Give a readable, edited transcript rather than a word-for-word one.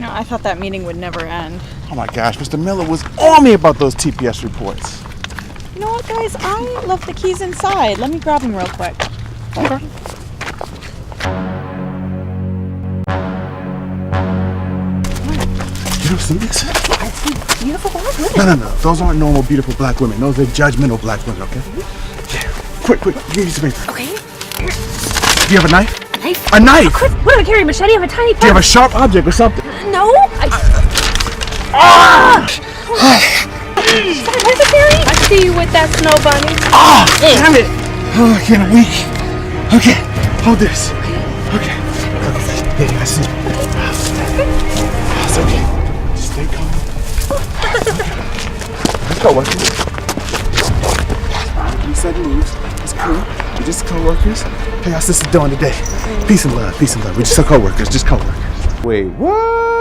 No, I thought that meeting would never end. Oh my gosh, Mr. Miller was on me about those TPS reports. You know what, guys? I left the keys inside. Let me grab them real quick. Okay. You ever seen this? I've seen beautiful black women. No. Those aren't normal, beautiful black women. Those are judgmental black women, okay? Yeah. Quick. Give me some paper. Okay. Do you have a knife? A knife? A knife! What do I carry? A machete? I have a tiny Do you have a sharp object or something? No. What is it, Carrie? I see you with that snow bunny. Damn it! Oh, I'm getting weak. Okay, hold this. Okay. Yeah, I see. It's okay. Just stay calm. Let's go, workers. You said moves. It's cool. We're just co-workers. Hey, our sister doing today? Peace and love. We're just co-workers. Wait, what?